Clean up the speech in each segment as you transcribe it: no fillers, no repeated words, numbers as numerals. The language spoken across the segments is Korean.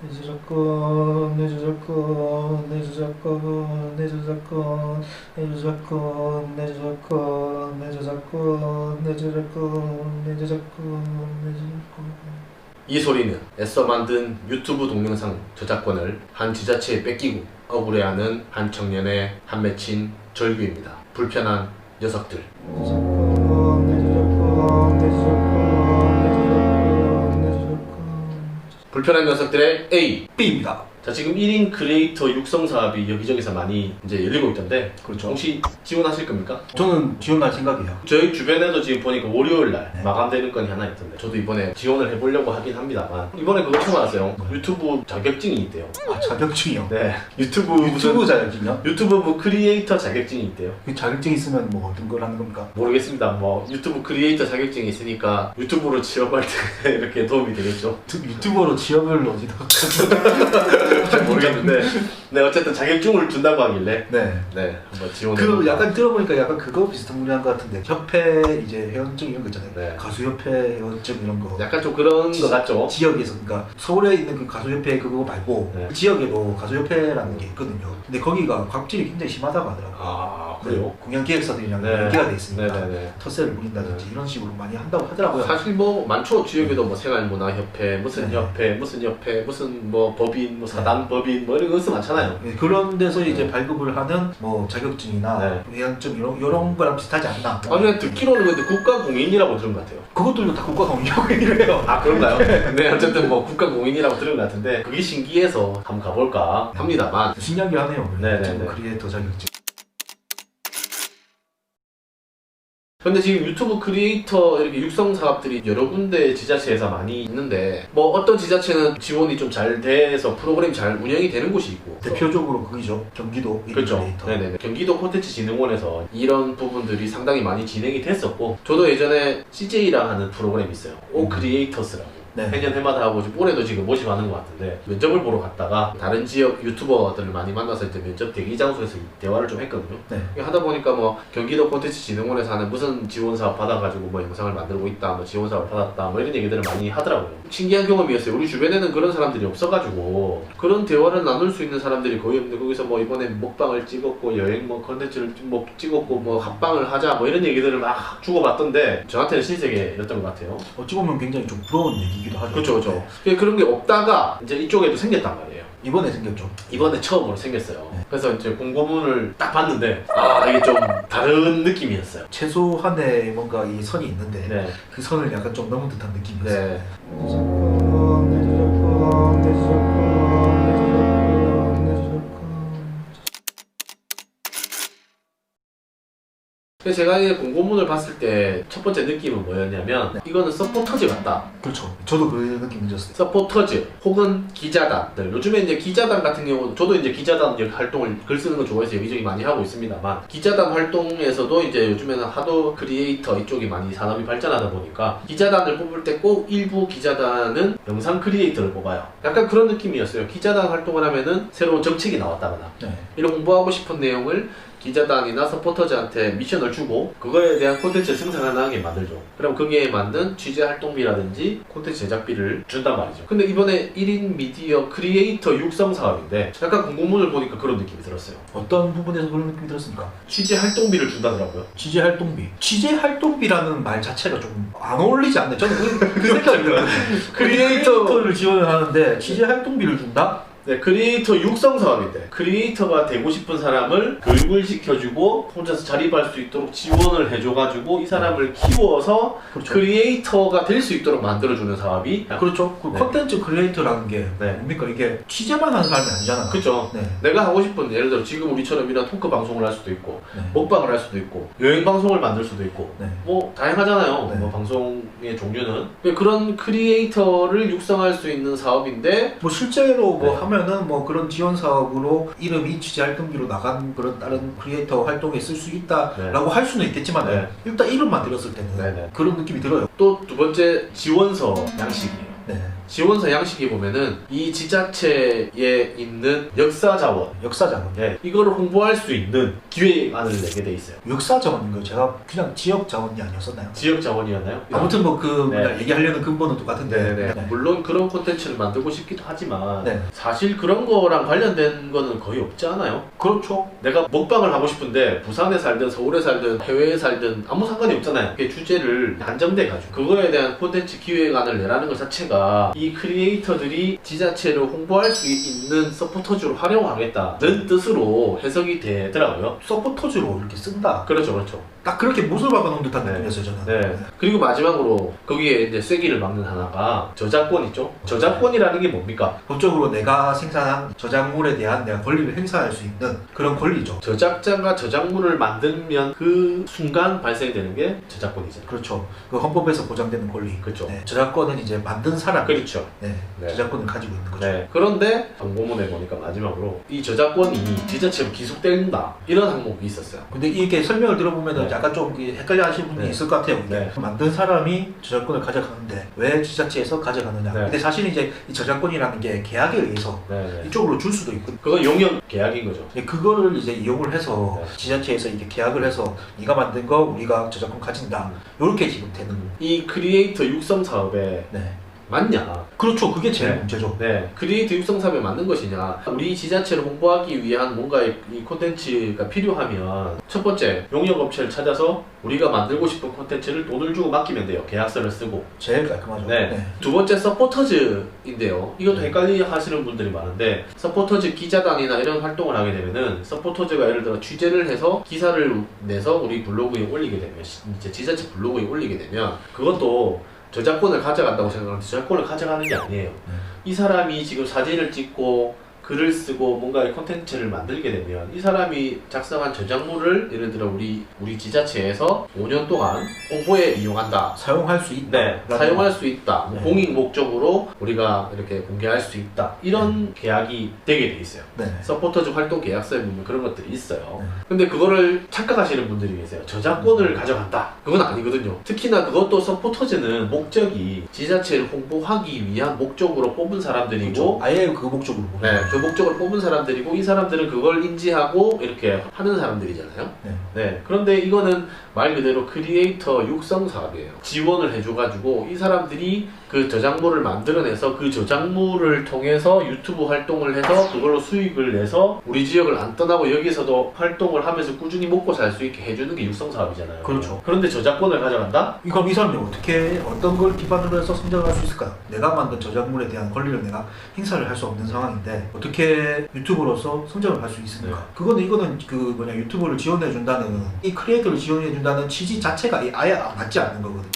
내 저작권, 내 저작권, 내 저작권, 내 저작권, 내 저작권, 내 저작권, 내 저작권, 내 저작권, 내 저작권, 내 저작권. 이 소리는 애써 만든 유튜브 동영상 저작권을 한 지자체에 뺏기고 억울해하는 한 청년의 한 맺힌 절규입니다. 불편한 녀석들. 내 저작권, 내 저작권, 내 저작권, 내 저작권, 내 저작권. 불편한 녀석들의 A. B입니다. 자, 지금 1인 크리에이터 육성 사업이 여기저기서 많이 이제 열리고 있던데, 그렇죠. 혹시 지원하실 겁니까? 저는 지원할 생각이에요. 저희 주변에도 지금 보니까 월요일 날 네. 마감되는 건이 하나 있던데, 저도 이번에 지원을 해보려고 하긴 합니다만, 이번에 그거 처음 알았어요. 유튜브 자격증이 있대요. 아, 자격증이요? 네. 유튜브 유튜브 자격증이요? 유튜브 뭐 크리에이터 자격증이 있대요. 그 자격증 있으면 뭐 어떤 걸 하는 겁니까? 모르겠습니다. 뭐 유튜브 크리에이터 자격증이 있으니까 유튜브로 취업할 때 이렇게 도움이 되겠죠. 유튜버로 취업을 어디다? 잘 모르겠는데, 네, 어쨌든 자격증을 준다고 하길래 네. 네, 한번 지원해. 그 약간 들어보니까 약간 그거 비슷한 분야인 것 같은데, 협회 이제 회원증 이런 거 있잖아요. 네. 가수협회 회원증 이런 거. 약간 좀 그런 거 같죠. 지역에서, 그러니까 서울에 있는 그 가수협회 그거 말고 네. 그 지역에도 가수협회라는 게 있거든요. 근데 거기가 갑질이 굉장히 심하다고 하더라고요. 아, 그래요? 공연 기획사들이랑 네. 연계가 돼 있으니까 네네네. 텃세를 부린다든지 이런 식으로 많이 한다고 하더라고요. 사실 뭐 많죠. 지역에도 뭐 생활문화협회, 무슨 네. 협회, 무슨 협회, 무슨 뭐 법인, 뭐 사단법인 뭐 이런 거 많잖아요. 네, 그런 데서 이제 발급을 하는 뭐 자격증이나 네. 회원증 이런 거랑 비슷하지 않나. 아니, 듣기로는 근데 국가공인이라고 들은 것 같아요. 그것들도 다 국가공인이라고 이래요. 아, 그런가요? 네, 어쨌든 뭐 국가공인이라고 들은 것 같은데, 그게 신기해서 한번 가볼까 합니다만. 신기하게 하네요. 네네네. 지금 크리에이터 자격증. 근데 지금 유튜브 크리에이터 이렇게 육성 사업들이 여러 군데 지자체에서 많이 있는데, 뭐 어떤 지자체는 지원이 좀 잘 돼서 프로그램이 잘 운영이 되는 곳이 있고, 대표적으로 그거죠. 경기도 그렇죠. 크리에이터. 네네네. 경기도 콘텐츠진흥원에서 이런 부분들이 상당히 많이 진행이 됐었고, 저도 예전에 CJ랑 하는 프로그램이 있어요. 오 크리에이터스라고. 네. 매년 해마다 하고 지금 올해도 지금 모집하는 것 같은데, 면접을 보러 갔다가 다른 지역 유튜버들을 많이 만나서 이제 면접 대기 장소에서 대화를 좀 했거든요. 네. 하다 보니까 뭐 경기도 콘텐츠진흥원에서 하는 무슨 지원 사업 받아가지고 뭐 영상을 만들고 있다, 뭐 지원 사업을 받았다, 뭐 이런 얘기들을 많이 하더라고요. 신기한 경험이었어요. 우리 주변에는 그런 사람들이 없어가지고 그런 대화를 나눌 수 있는 사람들이 거의 없는데, 거기서 뭐 이번에 먹방을 찍었고 여행 뭐 콘텐츠를 뭐 찍었고 뭐 합방을 하자 뭐 이런 얘기들을 막 주고받던데, 저한테는 신세계였던 것 같아요. 어찌 보면 굉장히 좀 부러운 얘기기도 하죠. 그렇죠, 그렇죠. 그런 게 없다가 이제 이쪽에도 생겼단 말이에요. 이번에 생겼죠. 이번에 처음으로 생겼어요. 네. 그래서 이제 공고문을 딱 봤는데, 아, 이게 좀 다른 느낌이었어요. 최소한의 뭔가 이 선이 있는데 네. 그 선을 약간 좀 넘은 듯한 느낌이었어요. 네. 내 저작권, 내 저작권, 내 저작권, 내 저작권, 내 저작권. 그래서 제가 이 공고문을 봤을 때 첫 번째 느낌은 뭐였냐면, 네. 이거는 서포터즈 같다. 그렇죠. 저도 그 느낌 들었어요. 서포터즈 혹은 기자단들. 요즘에 이제 기자단 같은 경우는, 저도 이제 기자단 활동을 글 쓰는 거 좋아해서 여기저기 많이 하고 있습니다만, 기자단 활동에서도 이제 요즘에는 하도 크리에이터 이쪽이 많이 산업이 발전하다 보니까 기자단을 뽑을 때 꼭 일부 기자단은 영상 크리에이터를 뽑아요. 약간 그런 느낌이었어요. 기자단 활동을 하면은 새로운 정책이 나왔다거나 네. 이런 홍보하고 싶은 내용을 기자단이나 서포터즈한테 미션을 주고 그거에 대한 콘텐츠를 생산하게 만들죠. 그럼 거기에 맞는 취재 활동비라든지 콘텐츠 제작비를 준단 말이죠. 근데 이번에 1인 미디어 크리에이터 육성 사업인데, 약간 공고문을 보니까 그런 느낌이 들었어요. 어떤 부분에서 그런 느낌이 들었습니까? 취재 활동비를 준다더라고요. 취재 활동비. 취재 활동비라는 말 자체가 좀 안 어울리지 않나요? 저는 그 생각이 들어요. 크리에이터를 지원을 하는데 취재 활동비를 준다? 네, 크리에이터 육성 사업인데, 크리에이터가 되고 싶은 사람을 교육을 시켜주고 혼자서 자립할 수 있도록 지원을 해줘가지고 이 사람을 키워서 그렇죠. 크리에이터가 될 수 있도록 만들어주는 사업이. 그렇죠. 그 네. 컨텐츠 크리에이터라는 게 네. 뭡니까? 이게 취재만 하는 사람이 아니잖아요. 그쵸. 네. 내가 하고 싶은, 예를 들어 지금 우리처럼 이런 토크 방송을 할 수도 있고, 네. 먹방을 할 수도 있고, 여행 방송을 만들 수도 있고, 네. 뭐 다양하잖아요. 네. 뭐 방송의 종류는. 그런 크리에이터를 육성할 수 있는 사업인데, 뭐 실제로 뭐 네. 하면은 뭐 그런 지원 사업으로 이름이 취재 활동비로 나간 그런 다른 크리에이터 활동에 쓸 수 있다라고 할 수는 있겠지만 네. 일단 이름만 들었을 때는 네, 네. 그런 느낌이 들어요. 또 두 번째 지원서 양식이에요. 네. 지원서 양식에 보면은 이 지자체에 있는 역사 자원, 역사자원. 네, 이거를 홍보할 수 있는 기획안을 내게 돼 있어요. 역사자원인 거 제가 그냥 지역 자원이 아니었었나요? 지역 자원이었나요? 아무튼 뭐 그 네. 얘기하려는 근본은 똑같은데. 네네. 네. 물론 그런 콘텐츠를 만들고 싶기도 하지만 네. 사실 그런 거랑 관련된 거는 거의 없지 않아요? 그렇죠. 내가 먹방을 하고 싶은데 부산에 살든 서울에 살든 해외에 살든 아무 상관이 없잖아요. 그게 주제를 한정돼 가지고 그거에 대한 콘텐츠 기획안을 내라는 것 자체가 이 크리에이터들이 지자체를 홍보할 수 있는 서포터즈로 활용하겠다는 뜻으로 해석이 되더라고요. 서포터즈로 이렇게 쓴다. 그렇죠, 그렇죠. 딱 그렇게 못을 박아놓은 듯한 네. 느낌이었어요 저는. 네. 그리고 마지막으로 거기에 이제 쐐기를 막는 하나가 저작권 있죠. 저작권이라는 게 뭡니까? 법적으로 내가 생산한 저작물에 대한 내가 권리를 행사할 수 있는 그런 권리죠. 저작자가 저작물을 만들면 그 순간 발생되는 게 저작권이잖아요. 그렇죠. 그 헌법에서 보장되는 권리. 그렇죠. 네. 저작권은 이제 만든 사람. 그렇죠. 네. 네. 저작권을 가지고 있는 거죠. 네. 그런데 공고문에 보니까 마지막으로 이 저작권이 지자체로 기속된다 이런 항목이 있었어요. 근데 이렇게 설명을 들어보면은 네. 약간 좀 헷갈려 하시는 분이 네. 있을 것 같아요. 이게. 네. 만든 사람이 저작권을 가져가는데 왜 지자체에서 가져가느냐. 네. 근데 사실 이제 이 저작권이라는 게 계약에 의해서 네. 이쪽으로 줄 수도 있고 그건 용역 계약인 거죠. 그거를 이제 이용을 해서 네. 지자체에서 이렇게 계약을 해서 네가 만든 거 우리가 저작권 가진다. 이렇게 지금 되는 거예요. 이 크리에이터 육성 사업에 네. 맞냐? 그렇죠. 그게 제일 네. 문제죠. 네. 크리에이터 육성 사업에 맞는 것이냐? 우리 지자체를 홍보하기 위한 뭔가의 이 콘텐츠가 필요하면 첫 번째 용역 업체를 찾아서 우리가 만들고 싶은 콘텐츠를 돈을 주고 맡기면 돼요. 계약서를 쓰고. 제일 깔끔하죠. 네. 두 번째 서포터즈인데요. 이것도 네. 헷갈리 하시는 분들이 많은데 서포터즈 기자단이나 이런 활동을 하게 되면은 서포터즈가 예를 들어 취재를 해서 기사를 내서 우리 블로그에 올리게 되면 이제 지자체 블로그에 올리게 되면 그것도 저작권을 가져간다고 생각하는데 저작권을 가져가는 게 아니에요. 이 사람이 지금 사진을 찍고 글을 쓰고 뭔가의 콘텐츠를 만들게 되면 이 사람이 작성한 저작물을 예를 들어 우리 지자체에서 5년 동안 홍보에 이용한다. 사용할 수 있다. 네, 사용할 수 있다. 뭐 네. 공익 목적으로 우리가 이렇게 공개할 수 있다. 이런 계약이 되게 돼 있어요. 네. 서포터즈 활동 계약서에 보면 그런 것들이 있어요. 네. 근데 그거를 착각하시는 분들이 계세요. 저작권을 가져간다. 그건 아니거든요. 특히나 그것도 서포터즈는 목적이 지자체를 홍보하기 위한 목적으로 뽑은 사람들이고 그렇죠. 아예 그 목적으로 보는 네, 거예요. 그 목적을 뽑은 사람들이고 이 사람들은 그걸 인지하고 이렇게 하는 사람들이잖아요. 네. 네, 그런데 이거는 말 그대로 크리에이터 육성 사업이에요. 지원을 해줘가지고 이 사람들이 그 저작물을 만들어내서 그 저작물을 통해서 유튜브 활동을 해서 그걸로 수익을 내서 우리 지역을 안 떠나고 여기서도 활동을 하면서 꾸준히 먹고 살 수 있게 해주는 게 육성 사업이잖아요. 그렇죠. 그런데 저작권을 가져간다? 그럼 이 사람이 어떻게 어떤 걸 기반으로 해서 성장할 수 있을까요? 내가 만든 저작물에 대한 권리를 내가 행사를 할 수 없는 상황인데 어떻게 유튜버로서 성장을 할 수 있습니까? 네. 이거는 그 뭐냐 유튜브를 지원해 준다는 이 크리에이터를 지원해 준다는 취지 자체가 아예 맞지 않는 거거든요.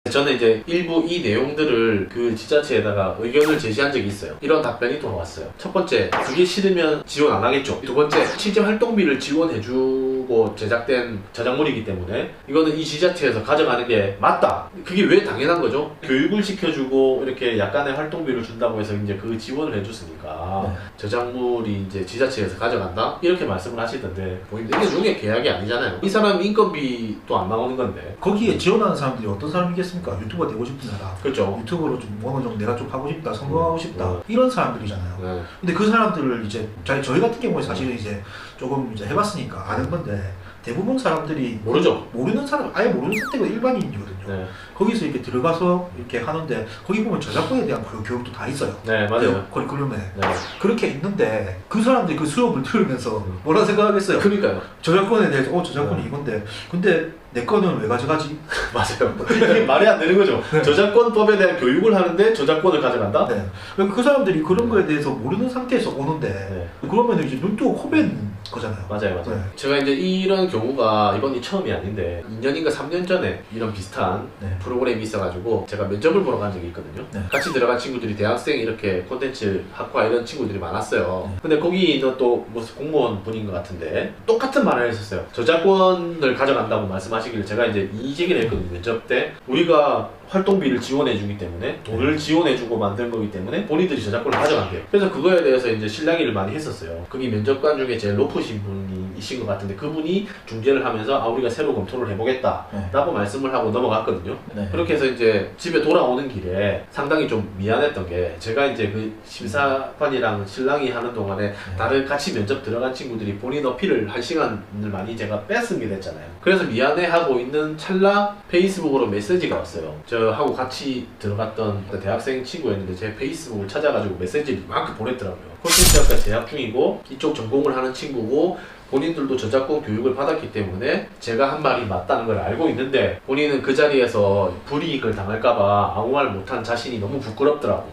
저는 이제 일부 이 내용들을 그 지자체에다가 의견을 제시한 적이 있어요. 이런 답변이 돌아왔어요. 첫 번째, 그게 싫으면 지원 안 하겠죠. 두 번째, 실제 활동비를 지원해주고 제작된 저작물이기 때문에 이거는 이 지자체에서 가져가는 게 맞다. 그게 왜 당연한 거죠? 교육을 시켜주고 이렇게 약간의 활동비를 준다고 해서 이제 그 지원을 해줬으니까 네. 저작물이 이제 지자체에서 가져간다? 이렇게 말씀을 하시던데 이게 용역 계약이 아니잖아요. 이 사람 인건비도 안 나오는 건데. 거기에 지원하는 사람들이 어떤 사람이겠습니까? 유튜버 되고 싶은 사람. 그렇죠. 유튜브로 좀 어느 정도 내가 좀 하고 싶다, 성공하고 싶다. 네. 이런 사람들이잖아요. 네. 근데 그 사람들을 이제 저희 같은 경우에 사실은 이제 조금 이제 해봤으니까 아는 건데 대부분 사람들이 모르죠. 모르는 사람, 아예 모르는 상태가 일반인이거든요. 네. 거기서 이렇게 들어가서 이렇게 하는데 거기 보면 저작권에 대한 교육도 다 있어요. 네, 맞아요. 커리큘럼에 네. 그렇게 있는데 그 사람들이 그 수업을 들으면서 뭐라 생각하겠어요? 그러니까요. 저작권에 대해서 저작권이 이건데 근데 내 거는 왜 가져가지? 맞아요. 이게 말이 안 되는 거죠. 네. 저작권법에 대한 교육을 하는데 저작권을 가져간다? 네. 그러니까 그 사람들이 그런 거에 대해서 모르는 상태에서 오는데 네. 그러면 이제 눈 뜨고 코벤 거잖아요. 맞아요. 네. 제가 이제 이런 경우가 이번이 처음이 아닌데 2년인가 3년 전에 이런 비슷한 네. 프로그램이 있어가지고 제가 면접을 보러 간 적이 있거든요. 네. 같이 들어간 친구들이 대학생 이렇게 콘텐츠 학과 이런 친구들이 많았어요. 네. 근데 거기는 또 무슨 공무원 분인 것 같은데 똑같은 말을 했었어요. 저작권을 가져간다고 말씀하시길래 제가 이제 이 얘기를 했거든요. 면접 때 우리가 활동비를 지원해주기 때문에 돈을 지원해주고 만든 거기 때문에 본인들이 저작권을 가져간대요. 그래서 그거에 대해서 이제 실랑이를 많이 했었어요. 거기 면접관 중에 제일 높으신 분이 분이신 것 같은데 그분이 중재를 하면서 우리가 새로 검토를 해보겠다 라고 말씀을 하고 넘어갔거든요. 그렇게 해서 이제 집에 돌아오는 길에 상당히 좀 미안했던 게 제가 이제 그 심사관이랑 신랑이 하는 동안에 다른 같이 면접 들어간 친구들이 본인 어필을 한 시간을 많이 제가 뺐습니다 했잖아요. 그래서 미안해하고 있는 찰나 페이스북으로 메시지가 왔어요. 저하고 같이 들어갔던 대학생 친구였는데 제 페이스북을 찾아가지고 메시지를 이만큼 보냈더라고요. 콘텐츠학과 재학 중이고 이쪽 전공을 하는 친구고 본인들도 저작권 교육을 받았기 때문에 제가 한 말이 맞다는 걸 알고 있는데 본인은 그 자리에서 불이익을 당할까봐 아무 말 못한 자신이 너무 부끄럽더라고.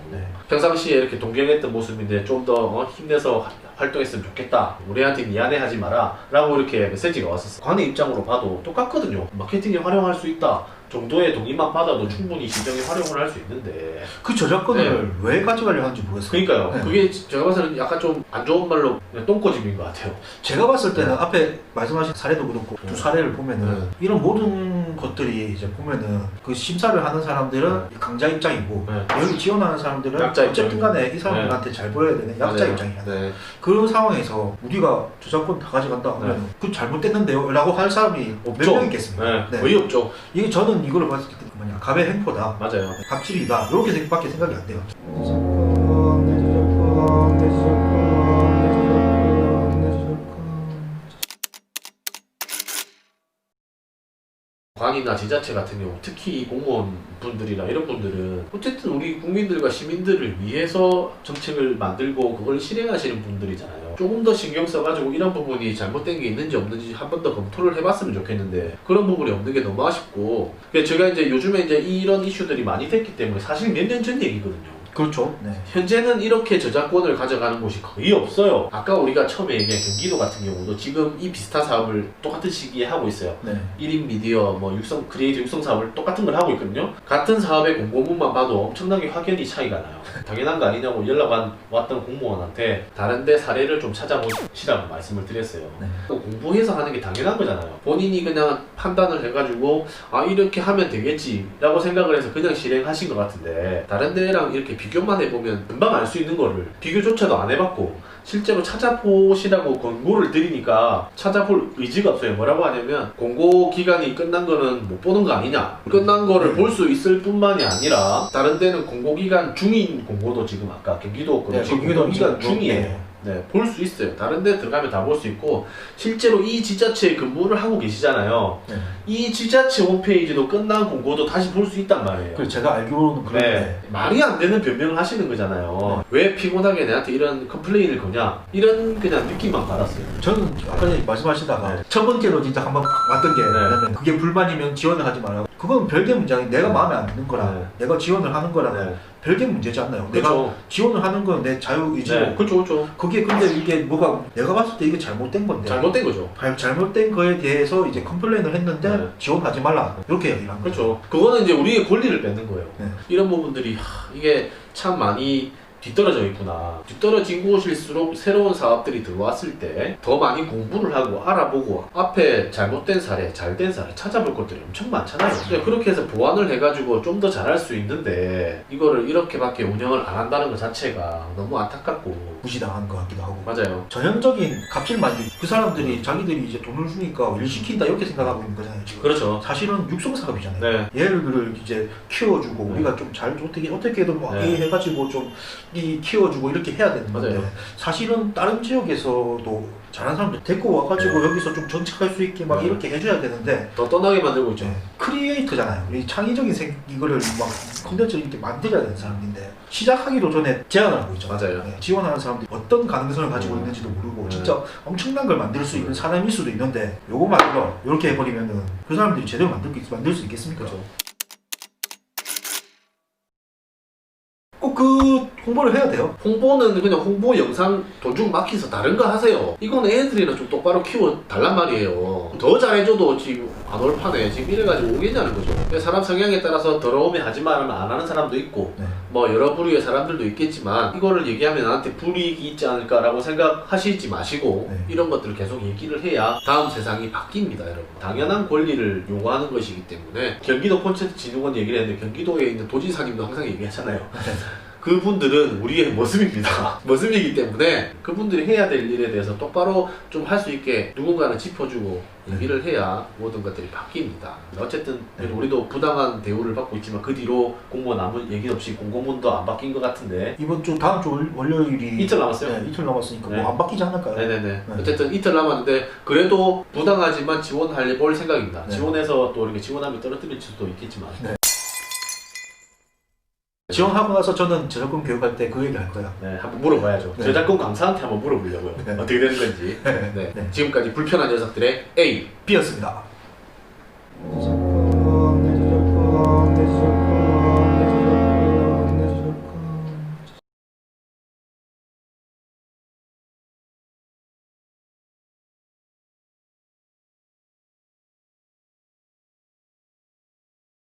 평상시에 이렇게 동경했던 모습인데 좀 더 힘내서 활동했으면 좋겠다. 우리한테 미안해하지 마라 라고 이렇게 메시지가 왔었어. 관의 입장으로 봐도 똑같거든요. 마케팅에 활용할 수 있다 정도의 동의만 받아도 충분히 시정에 활용을 할 수 있는데 그 저작권을 왜 가져가려 하는지 모르겠어요. 그러니까요. 그게 제가 봤을 때는 약간 좀 안 좋은 말로 똥꼬집인 것 같아요. 제가 봤을 때는 앞에 말씀하신 사례도 그렇고 두 사례를 보면은 이런 모든 것들이 이제 보면은 그 심사를 하는 사람들은 강자 입장이고 여기 지원하는 사람들은 약자 어쨌든 간에 이 사람들한테 잘 보여야 되는 약자 입장이야. 그런 상황에서 우리가 저작권 다 가져간다 하면 그 잘못됐는데요? 라고 할 사람이 몇 명 있겠습니까? 거의 없죠. 이게 저는 이거를 봤을 때 뭐냐 갑의 행포다. 맞아요. 갑질이다. 이렇게 밖에 생각이 안 돼요. 관이나 지자체 같은 경우 특히 공무원 분들이나 이런 분들은 어쨌든 우리 국민들과 시민들을 위해서 정책을 만들고 그걸 실행하시는 분들이잖아요. 조금 더 신경 써가지고 이런 부분이 잘못된 게 있는지 없는지 한 번 더 검토를 해봤으면 좋겠는데 그런 부분이 없는 게 너무 아쉽고 제가 이제 요즘에 이제 이런 이슈들이 많이 됐기 때문에 사실 몇 년 전 얘기거든요. 그렇죠. 현재는 이렇게 저작권을 가져가는 곳이 거의 없어요. 아까 우리가 처음에 얘기한 경기도 같은 경우도 지금 이 비슷한 사업을 똑같은 시기에 하고 있어요. 1인 미디어, 크리에이터 육성 사업을 똑같은 걸 하고 있거든요. 같은 사업의 공고문만 봐도 엄청나게 확연히 차이가 나요. 당연한 거 아니냐고 연락 왔던 공무원한테 다른데 사례를 좀 찾아보시라고 말씀을 드렸어요. 공부해서 하는 게 당연한 거잖아요. 본인이 그냥 판단을 해가지고 이렇게 하면 되겠지 라고 생각을 해서 그냥 실행하신 것 같은데 다른 데랑 이렇게 비교만 해보면 금방 알 수 있는 거를 비교조차도 안 해봤고 실제로 찾아보시라고 권고를 드리니까 찾아볼 의지가 없어요. 뭐라고 하냐면 공고 기간이 끝난 거는 못 보는 거 아니냐. 끝난 거를 볼 수 있을 뿐만이 아니라 다른 데는 공고 기간 중인 공고도 지금 아까 경기도 공고 기간 중이에요. 볼 수 있어요. 다른 데 들어가면 다 볼 수 있고 실제로 이 지자체에 근무를 하고 계시잖아요. 이 지자체 홈페이지도 끝난 공고도 다시 볼 수 있단 말이에요. 그래서 제가 알기로는 그런데 말이 안 되는 변명을 하시는 거잖아요. 왜 피곤하게 내한테 이런 컴플레인을 거냐 이런 그냥 느낌만 받았어요. 저는 아까 전에 말씀하시다가 첫 번째로 진짜 한번 왔던 게 뭐냐면 그게 불만이면 지원을 하지 마라. 그건 별개 문제아니 내가 마음에 안 드는 거랑 내가 지원을 하는 거랑 별개 문제지 않나요? 그렇죠. 내가 지원을 하는 건 내 자유의지고 그렇죠. 그게 근데 이게 뭐가 내가 봤을 때 이게 잘못된 건데 잘못된 거죠. 잘못된 거에 대해서 이제 컴플레인을 했는데 지원하지 말라 이렇게 얘기를 한 거죠. 그렇죠. 그거는 이제 우리의 권리를 뺏는 거예요. 이런 부분들이 이게 참 많이 뒤떨어져 있구나. 뒤떨어진 곳일수록 새로운 사업들이 들어왔을 때 더 많이 공부를 하고 알아보고 앞에 잘못된 사례, 잘된 사례 찾아볼 것들이 엄청 많잖아요. 그렇게 해서 보완을 해가지고 좀 더 잘할 수 있는데 이거를 이렇게밖에 운영을 안 한다는 것 자체가 너무 안타깝고 무시당한 것 같기도 하고. 맞아요. 전형적인 갑질만들. 그 사람들이 자기들이 이제 돈을 주니까 일 시킨다 이렇게 생각하고 있는 거잖아요. 지금. 그렇죠. 사실은 육성사업이잖아요. 얘를 이제 키워주고 우리가 좀 잘 어떻게든 뭐 해가지고 좀 이 키워주고 이렇게 해야 되는 건데 사실은 다른 지역에서도 잘하는 사람들 데리고 와가지고 여기서 좀 정착할 수 있게 막 이렇게 해줘야 되는데 더 떠나게 만들고 있죠. 크리에이터잖아요. 이 창의적인 이거를 막 콘텐츠를 이렇게 만들어야 되는 사람인데 시작하기도 전에 제안을 하고 있죠. 맞아요. 지원하는 사람들이 어떤 가능성을 가지고 있는지도 모르고 진짜 엄청난 걸 만들 수 있는 사람일 수도 있는데 요거만 이렇게 해버리면은 그 사람들이 제대로 만들 수 있겠습니까? 그렇죠. 꼭 그 홍보를 해야 돼요. 홍보는 그냥 홍보 영상 돈 주고 맡기서 다른 거 하세요. 이건 애들이나 좀 똑바로 키워달란 말이에요. 더 잘해줘도 지금 안 올 판에 지금 이래가지고 오겠냐는 거죠. 사람 성향에 따라서 더러움에 하지 말면 안 하는 사람도 있고 뭐 여러 부류의 사람들도 있겠지만 이거를 얘기하면 나한테 불이익이 있지 않을까라고 생각하시지 마시고 이런 것들을 계속 얘기를 해야 다음 세상이 바뀝니다, 여러분. 당연한 권리를 요구하는 것이기 때문에 경기도 콘텐츠 진흥원 얘기를 했는데 경기도에 있는 도지사님도 항상 얘기하잖아요. 그분들은 우리의 머슴입니다. 머슴이기 때문에 그분들이 해야 될 일에 대해서 똑바로 좀 할 수 있게 누군가는 짚어주고 얘기를 해야 모든 것들이 바뀝니다. 어쨌든 우리도 부당한 대우를 받고 있지만 그 뒤로 공무원 아무 얘기 없이 공고문도 안 바뀐 것 같은데 이번 주 다음 주 월요일이 이틀 남았어요. 네, 이틀 남았으니까 네. 뭐 안 바뀌지 않을까요? 네네네. 네. 어쨌든 이틀 남았는데 그래도 부당하지만 지원할 생각입니다. 네. 지원해서 또 이렇게 지원하면 떨어뜨릴 수도 있겠지만. 네. 지원하고 나서 저는 저작권 교육할 때 그 얘기 할 거야. 네, 한번 물어봐야죠. 네. 저작권 강사한테 한번 물어보려고요. 네. 어떻게 되는 건지. 네. 네. 네. 지금까지 불편한 녀석들의 A. B였습니다.